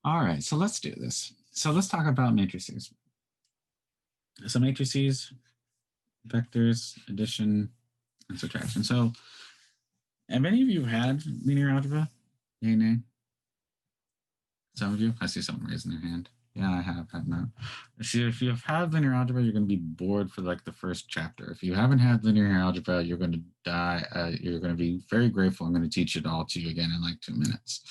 All right, so let's do this. So let's talk about matrices. So matrices, vectors, addition, and subtraction. So have any of you had linear algebra? Yay, nay? Some of you? I see someone raising their hand. Yeah, I have had that. See, if you've had linear algebra, you're going to be bored for like the first chapter. If you haven't had linear algebra, you're going to die. You're going to be very grateful. I'm going to teach it all to you again in like 2 minutes.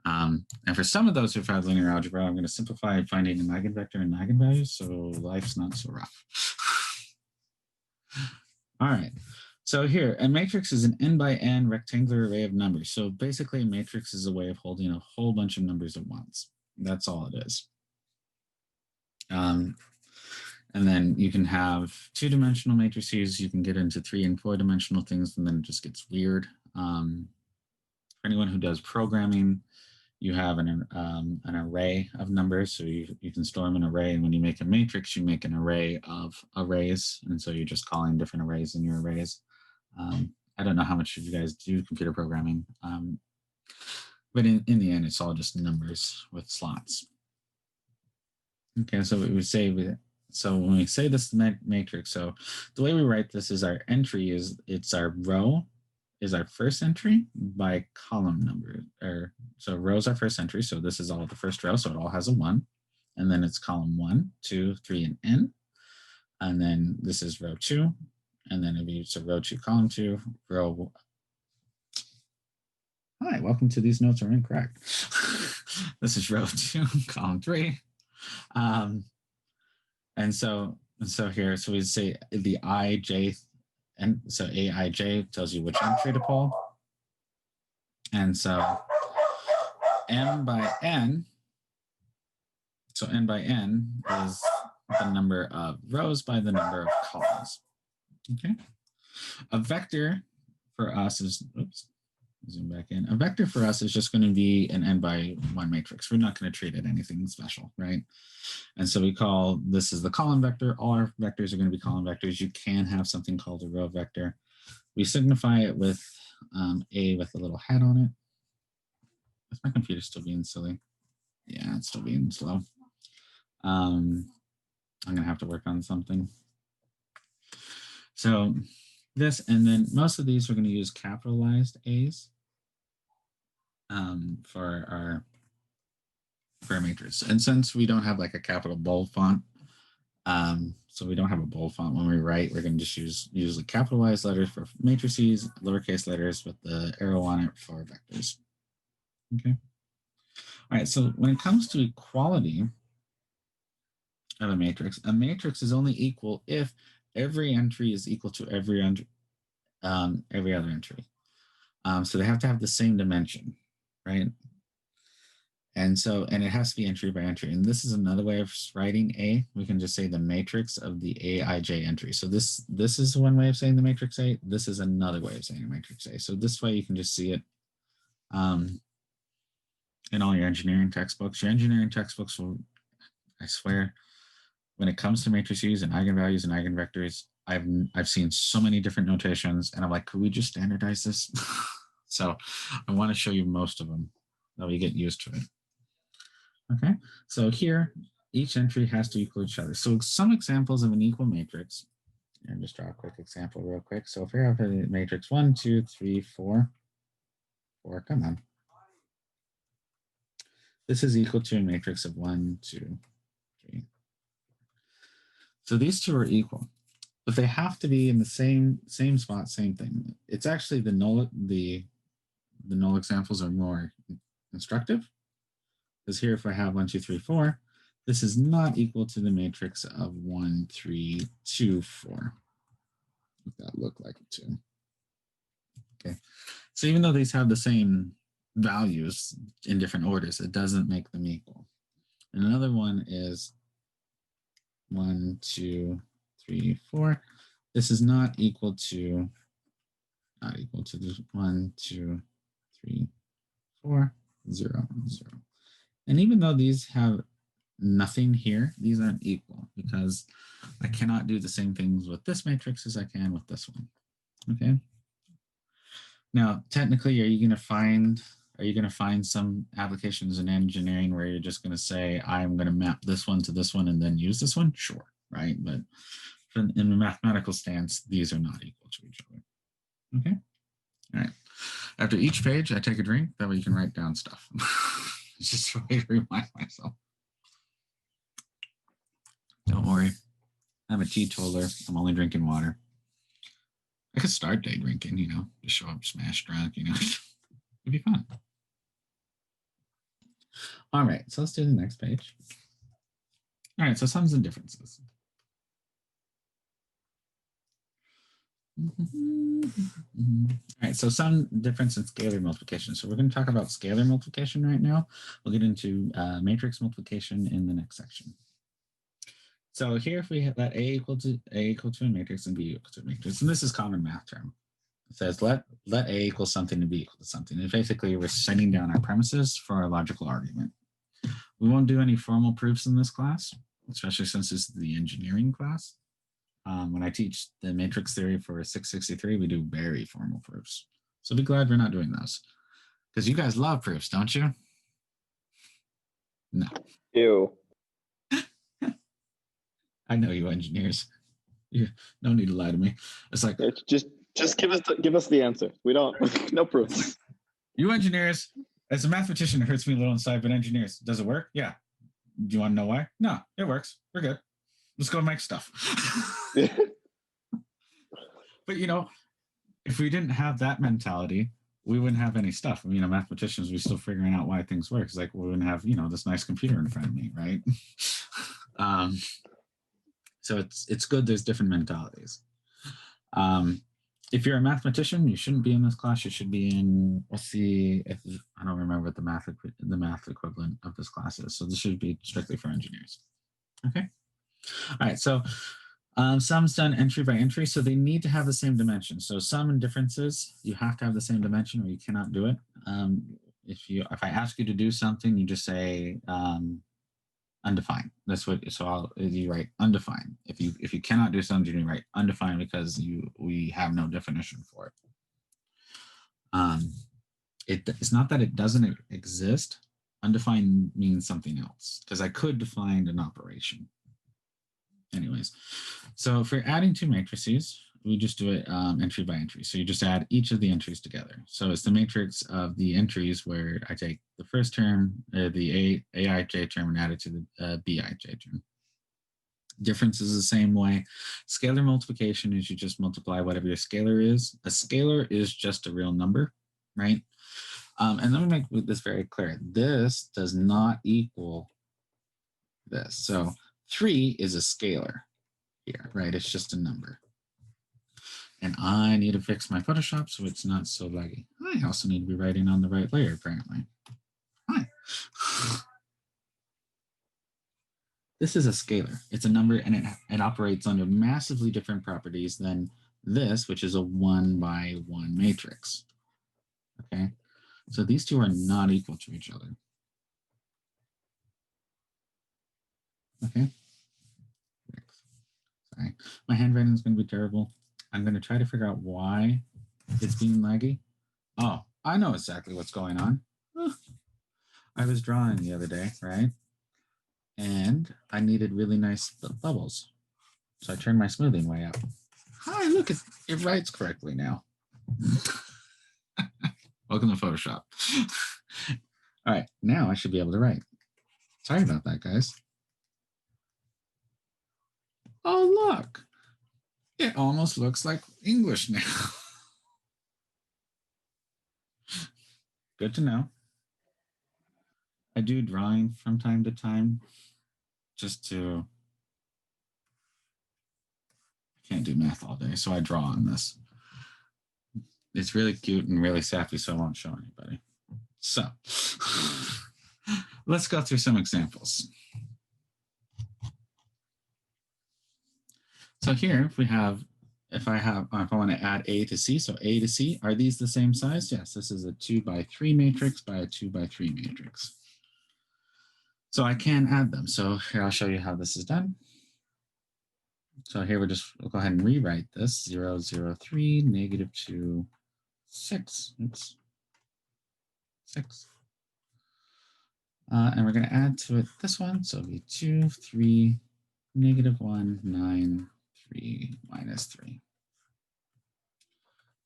And for some of those who've had linear algebra, I'm going to simplify finding an eigenvector and eigenvalues, so life's not so rough. All right. So here, a matrix is an n by n rectangular array of numbers. So basically, a matrix is a way of holding a whole bunch of numbers at once. That's all it is. And then you can have 2-dimensional matrices. You can get into 3- and 4-dimensional things, and then it just gets weird. For anyone who does programming, you have an array of numbers. So you can store them in an array. And when you make a matrix, you make an array of arrays. And so you're just calling different arrays in your arrays. I don't know how much of you guys do computer programming. But in the end, it's all just numbers with slots. Okay, so we would say, so when we say this matrix, so the way we write this is our entry it's our row is our first entry by column number. So row is our first entry. So this is all the first row. So it all has a 1. And then it's column 1, 2, 3, and n. And then this is row 2. And then it'll be so row 2, column 2, row. Hi, welcome to These Notes Are Incorrect. This is row 2, column 3. And so here, so we say the ij, and so aij tells you which entry to pull. And so m by n, so n by n is the number of rows by the number of columns. Okay. A vector for us is, oops, zoom back in. A vector for us is just going to be an n by 1 matrix. We're not going to treat it anything special, right? And so we call this is the column vector. All our vectors are going to be column vectors. You can have something called a row vector. We signify it with a with a little hat on it. Is my computer still being silly? Yeah, it's still being slow. I'm going to have to work on something. So this, and then most of these are going to use capitalized A's for our matrix. And since we don't have like a capital bold font, so we don't have a bold font when we write, we're going to just use usually capitalized letters for matrices, lowercase letters with the arrow on it for vectors. Okay. All right. So when it comes to equality of a matrix is only equal if every entry is equal to every other entry. So they have to have the same dimension, right? And it has to be entry by entry. And this is another way of writing A. We can just say the matrix of the aij entry. So this is one way of saying the matrix A. This is another way of saying the matrix A. So this way you can just see it in all your engineering textbooks. Your engineering textbooks will, I swear, when it comes to matrices and eigenvalues and eigenvectors, I've seen so many different notations, and I'm like, could we just standardize this? So I want to show you most of them that we get used to it. Okay, so here, each entry has to equal each other. So some examples of an equal matrix, and just draw a quick example real quick. So if we have a matrix 1, 2, 3, 4, come on. This is equal to a matrix of 1, 2, 3. So these two are equal, but they have to be in the same spot, same thing. It's actually the null examples are more instructive. Because here, if I have 1, 2, 3, 4, this is not equal to the matrix of 1, 3, 2, 4. What that look like it too. Okay, so even though these have the same values in different orders, it doesn't make them equal. And another one is 1, 2, 3, 4. This is not equal to this 1, 2, 3, 4, 0, 0. And even though these have nothing here, these aren't equal because I cannot do the same things with this matrix as I can with this one. Okay. Now, technically, are you going to find Are you going to find some applications in engineering where you're just going to say, I'm going to map this one to this one and then use this one? Sure, right? But in the mathematical stance, these are not equal to each other. Okay? All right. After each page, I take a drink. That way you can write down stuff. It's just a way to remind myself. Don't worry. I'm a teetotaler. I'm only drinking water. I could start day drinking, just show up smash drunk, It'd be fun. All right, so let's do the next page. All right, so sums and differences. All right, so sum, difference, and scalar multiplication. So we're going to talk about scalar multiplication right now. We'll get into matrix multiplication in the next section. So here, if we let A equal to a matrix and B equal to a matrix, and this is common math term. It says let A equal something and B equal to something. And basically, we're setting down our premises for our logical argument. We won't do any formal proofs in this class, especially since this is the engineering class. When I teach the matrix theory for 663, we do very formal proofs. So be glad we're not doing those. Because you guys love proofs, don't you? No. Ew. I know you engineers. You no need to lie to me. It's like it's just give us the answer. We don't no proofs. You engineers, as a mathematician, it hurts me a little inside, but engineers, does it work? Yeah. Do you want to know why? No, it works. We're good. Let's go make stuff. But if we didn't have that mentality, we wouldn't have any stuff. Mathematicians, we're still figuring out why things work. It's like we wouldn't have, this nice computer in front of me, right? So it's good there's different mentalities. If you're a mathematician, you shouldn't be in this class. You should be in, I don't remember what the math equivalent of this class is. So this should be strictly for engineers. Okay. All right. So sum's done entry by entry. So they need to have the same dimension. So sum and differences, you have to have the same dimension or you cannot do it. If I ask you to do something, you just say, undefined. That's what. So you write undefined. If you cannot do something, you write undefined because we have no definition for it. It's not that it doesn't exist. Undefined means something else because I could define an operation. Anyways, so if we're adding two matrices, we just do it entry by entry. So you just add each of the entries together. So it's the matrix of the entries where I take the first term, the Aij term, and add it to the Bij term. Difference is the same way. Scalar multiplication is you just multiply whatever your scalar is. A scalar is just a real number, right? And let me make this very clear. This does not equal this. So 3 is a scalar here, right? It's just a number. And I need to fix my Photoshop so it's not so laggy. I also need to be writing on the right layer, apparently. Hi. This is a scalar. It's a number, and it operates under massively different properties than this, which is a 1 by 1 matrix. Okay, so these two are not equal to each other. Okay. Sorry, my handwriting is going to be terrible. I'm going to try to figure out why it's being laggy. Oh, I know exactly what's going on. I was drawing the other day, right? And I needed really nice bubbles. So I turned my smoothing way up. Hi, look, it writes correctly now. Welcome to Photoshop. All right, now I should be able to write. Sorry about that, guys. Oh, look. It almost looks like English now. Good to know. I do drawing from time to time just to, I can't do math all day, so I draw on this. It's really cute and really sappy, so I won't show anybody. So let's go through some examples. So here, if I want to add A to C, so A to C, are these the same size? Yes, this is a 2 by 3 matrix by a 2 by 3 matrix. So I can add them. So here, I'll show you how this is done. So here we'll go ahead and rewrite this 0, 0, 3, -2, 6. Oops. 6. And we're going to add to it this one. So it'll be 2, 3, -1, 9, 3, -3.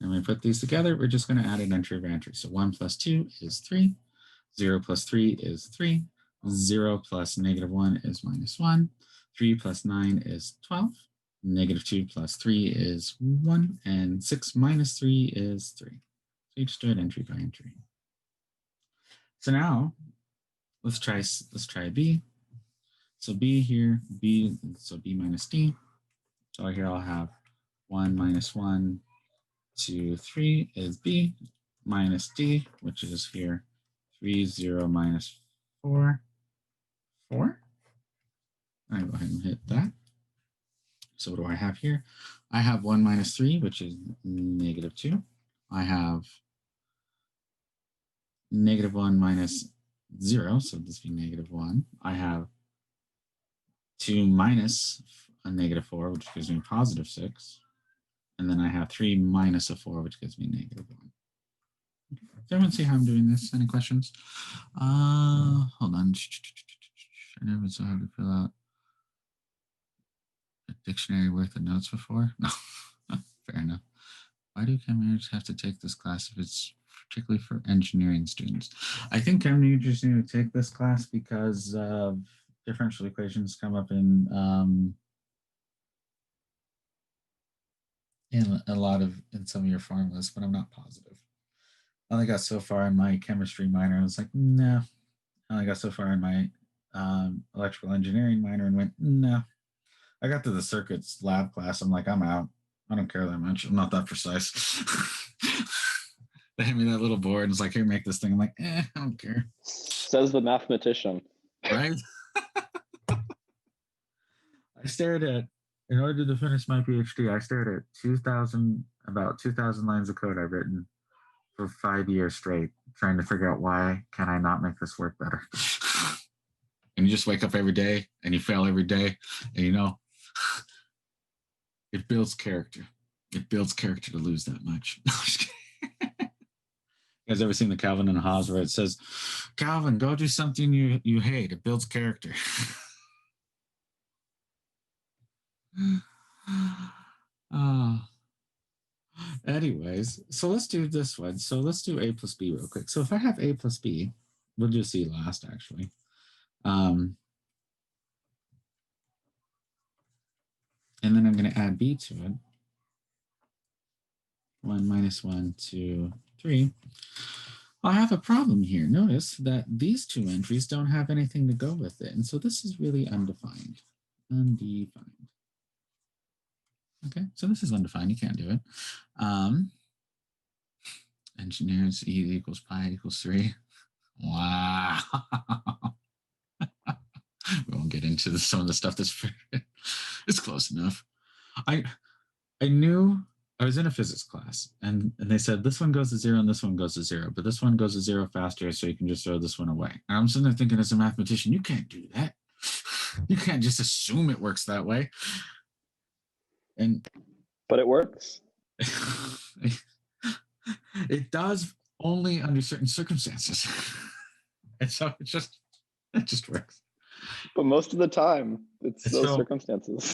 And when we put these together, we're just going to add an entry of entry. So 1 plus 2 is 3. 0 plus 3 is 3. 0 plus -1 is -1. 3 plus 9 is 12. -2 plus 3 is 1. And 6 minus 3 is 3. So you just do it entry by entry. So now let's try B. So B here, B, so B minus D. So here I'll have 1 minus 1, 2, 3 is B minus D, which is here 3, 0 minus 4, 4. I go ahead and hit that. So what do I have here? I have 1 minus 3, which is -2. I have -1 minus 0, so this would be -1. I have 2 minus a -4, which gives me +6. And then I have 3 minus a 4, which gives me -1. Does everyone see how I'm doing this? Any questions? Hold on. I never saw how to fill out a dictionary worth of notes before. No, fair enough. Why do chem majors have to take this class if it's particularly for engineering students? I think chem majors need to take this class because differential equations come up in some of your formulas, but I'm not positive. I only got so far in my chemistry minor. I was like, no. I only got so far in my electrical engineering minor and went, no. I got to the circuits lab class. I'm like, I'm out. I don't care that much. I'm not that precise. They hand me that little board and it's like, here, make this thing. I'm like, I don't care. Says the mathematician. Right? I stared at, in order to finish my PhD, I stared at about 2,000 lines of code I've written for 5 years straight, trying to figure out why can I not make this work better. And you just wake up every day and you fail every day, and you know, it builds character. It builds character to lose that much. You guys ever seen the Calvin and Hobbes where it says, Calvin, go do something you hate. It builds character. Anyways, so let's do this one. So let's do A plus B real quick. So if I have A plus B, we'll do C last actually. And then I'm going to add B to it. 1 minus 1, 2, 3. I have a problem here. Notice that these two entries don't have anything to go with it. And so this is really undefined. Undefined. Okay, so this is undefined. You can't do it. Engineers, E equals pi equals 3. Wow. We won't get into some of the stuff that's it's close enough. I knew I was in a physics class and they said this one goes to 0 and this one goes to 0, but this one goes to 0 faster, so you can just throw this one away. And I'm sitting there thinking, as a mathematician, you can't do that. You can't just assume it works that way. But it works. It does only under certain circumstances. And so it just works. But most of the time, it's those circumstances.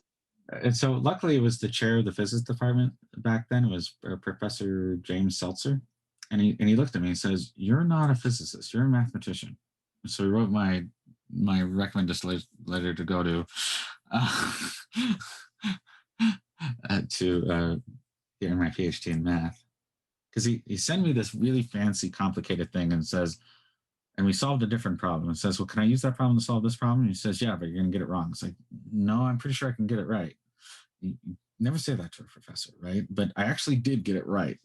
And so luckily it was the chair of the physics department back then. It was Professor James Seltzer. And he looked at me and says, you're not a physicist, you're a mathematician. So he wrote my recommendation letter to go to get my PhD in math. Because he sent me this really fancy, complicated thing and says, and we solved a different problem. And says, well, can I use that problem to solve this problem? And he says, yeah, but you're going to get it wrong. It's like, no, I'm pretty sure I can get it right. You never say that to a professor, right? But I actually did get it right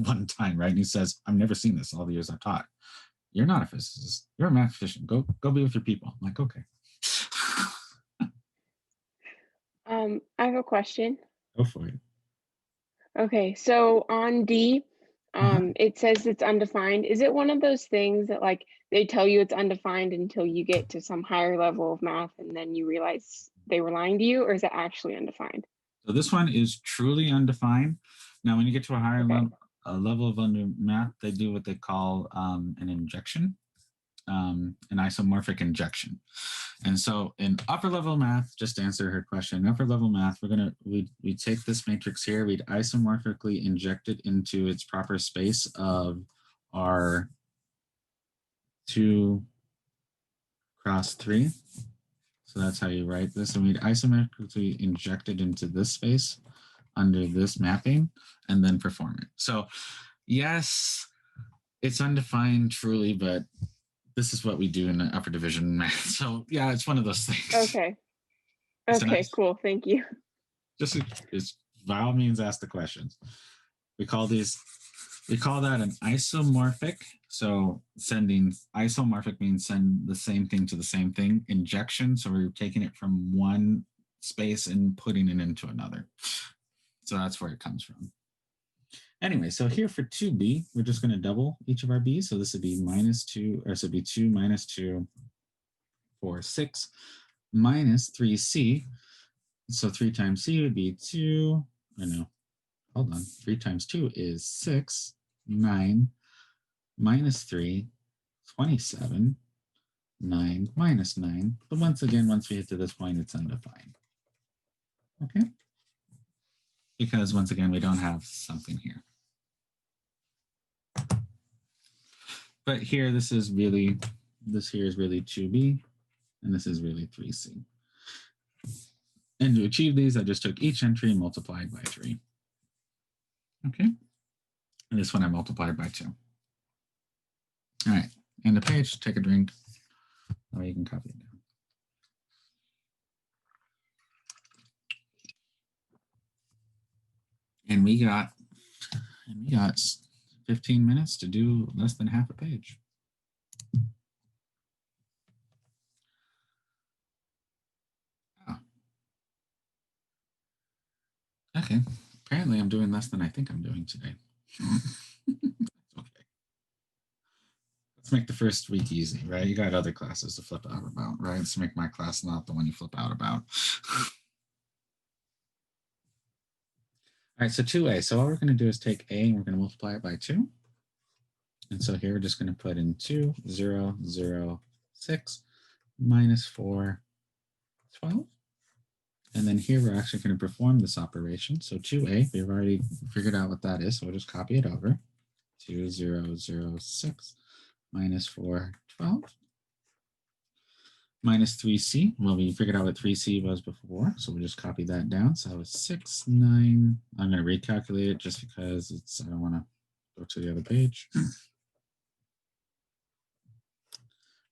one time, right? And he says, I've never seen this all the years I've taught. You're not a physicist. You're a mathematician. Go be with your people. I'm like, okay. I have a question. Go for it. Okay, so on D, it says it's undefined. Is it one of those things that like they tell you it's undefined until you get to some higher level of math and then you realize they were lying to you, or is it actually undefined? So this one is truly undefined. Now, when you get to a higher level, level of under math, they do what they call an injection, an isomorphic injection. And so in upper level math, just to answer her question, in upper level math, we take this matrix here, we'd isomorphically inject it into its proper space of our 2 cross 3. So that's how you write this. And we'd isometrically inject it into this space under this mapping and then perform it. So yes, it's undefined truly, but this is what we do in the upper division math. So yeah, it's one of those things. Okay. It's Okay, cool. Thank you. Just by all means, ask the questions. We call that an isomorphic. So sending isomorphic means send the same thing to the same thing. Injection. So we're taking it from one space and putting it into another. So that's where it comes from. Anyway, so here for 2b, we're just going to double each of our b's. So this would be -2, or so it'd be 2 minus 2, 4, 6, minus 3c. So 3 times c would be 2. Or no, hold on. 3 times 2 is 6, 9, minus 3, 27, 9, minus 9. But once again, once we get to this point, it's undefined. Okay? Because once again, we don't have something here. But here, this here is really 2b, and this is really 3c. And to achieve these, I just took each entry and multiplied by 3. Okay? And this one I multiplied by 2. All right, end the page, take a drink. That way you can copy it down. And we got 15 minutes to do less than half a page. Oh. Okay, apparently I'm doing less than I think I'm doing today. Okay. Let's make the first week easy, right? You got other classes to flip out about, right? Let's make my class not the one you flip out about. All right, so 2a. So all we're going to do is take a and we're going to multiply it by 2. And so here we're just going to put in 2, 0, 0, 6, minus 4, 12. And then here we're actually going to perform this operation. So 2a, we've already figured out what that is. So we'll just copy it over. 2, 0, 0, 6, minus 4, 12. Minus 3c. Well, we figured out what 3c was before, so we'll just copy that down. So it's 6, 9. I'm going to recalculate it just because I don't want to go to the other page. And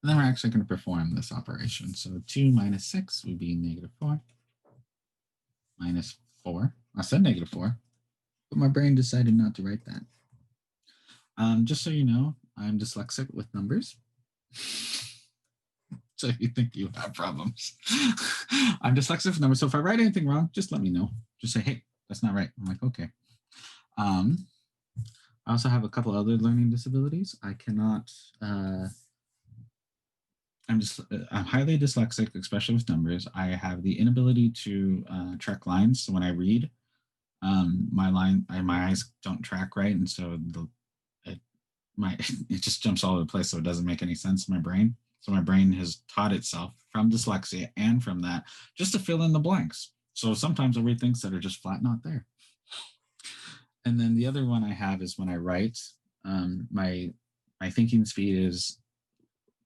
then we're actually going to perform this operation. So 2 minus 6 would be -4. Minus 4. I said -4, but my brain decided not to write that. Just so you know, I'm dyslexic with numbers. So if you think you have problems, I'm dyslexic with numbers. So if I write anything wrong, just let me know. Just say, hey, that's not right. I'm like, okay. I also have a couple other learning disabilities. I cannot, I'm highly dyslexic, especially with numbers. I have the inability to track lines. So when I read, my eyes don't track right. And so it just jumps all over the place. So it doesn't make any sense in my brain. So my brain has taught itself from dyslexia and from that just to fill in the blanks. So sometimes I'll read things that are just flat not there. And then the other one I have is when I write, my thinking speed is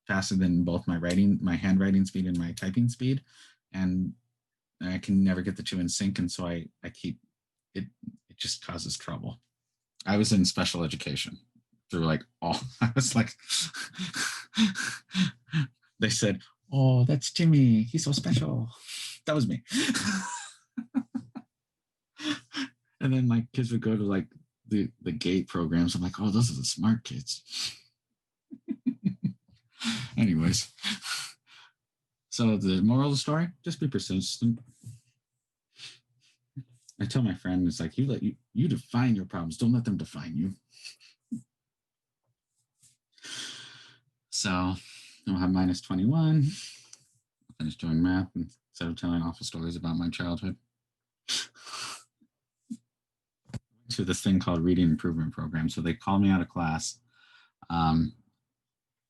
faster than both my handwriting speed and my typing speed. And I can never get the two in sync. And so I keep, it just causes trouble. I was in special education. Through I was like, they said, oh, that's Timmy. He's so special. That was me. And then my kids would go to the GATE programs. I'm like, oh, those are the smart kids. Anyways, so the moral of the story, just be persistent. I tell my friend, it's like, you define your problems. Don't let them define you. So I'll have -21. I'll finish doing math instead of telling awful stories about my childhood. to this thing called reading improvement program. So they call me out of class.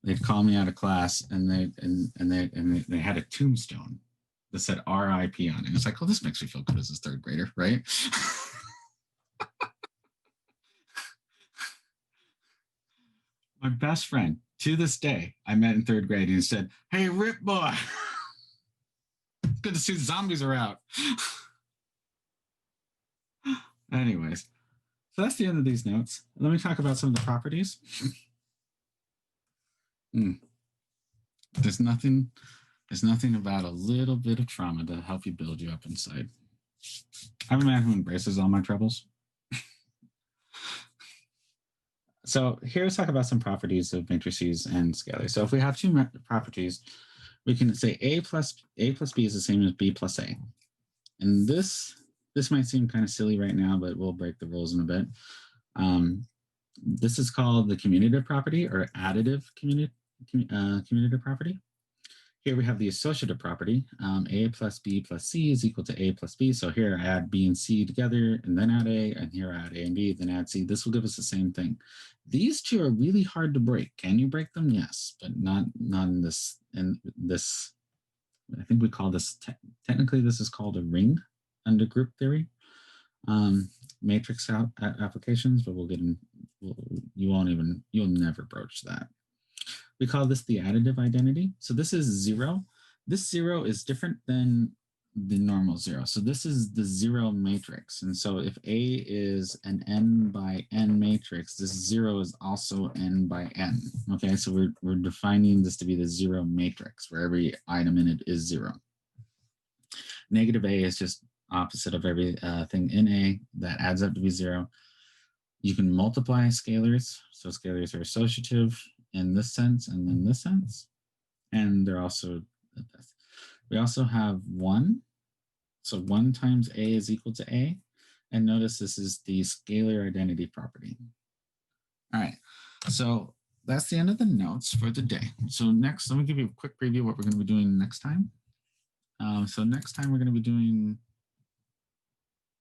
They'd call me out of class, and they had a tombstone that said RIP on it. It's like, oh, this makes me feel good as a third grader, right? My best friend to this day, I met in third grade, and he said, "Hey, Rip boy, good to see the zombies are out." Anyways, so that's the end of these notes. Let me talk about some of the properties. There's nothing about a little bit of trauma to help you build you up inside. I'm a man who embraces all my troubles. So here, let's talk about some properties of matrices and scalars. So if we have two properties, we can say A plus B is the same as B plus A. And this might seem kind of silly right now, but we'll break the rules in a bit. This is called the commutative property, or additive commutative property. Here we have the associative property. A plus B plus C is equal to A plus B. So here I add B and C together, and then add A, and here I add A and B, then add C. This will give us the same thing. These two are really hard to break. Can you break them? Yes, but not in this. In this, I think we call this, technically this is called a ring under group theory. Matrix applications, but we'll get in. You'll never broach that. We call this the additive identity. So this is 0. This 0 is different than the normal 0. So this is the 0 matrix. And so if A is an n by n matrix, this 0 is also n by n. Okay, so we're defining this to be the 0 matrix, where every item in it is 0. Negative A is just opposite of every thing in A. That adds up to be 0. You can multiply scalars. So scalars are associative in this sense and in this sense. And they're also, we also have 1. So 1 times A is equal to A. And notice this is the scalar identity property. All right, so that's the end of the notes for the day. So next, let me give you a quick preview of what we're going to be doing next time. So next time we're going to be doing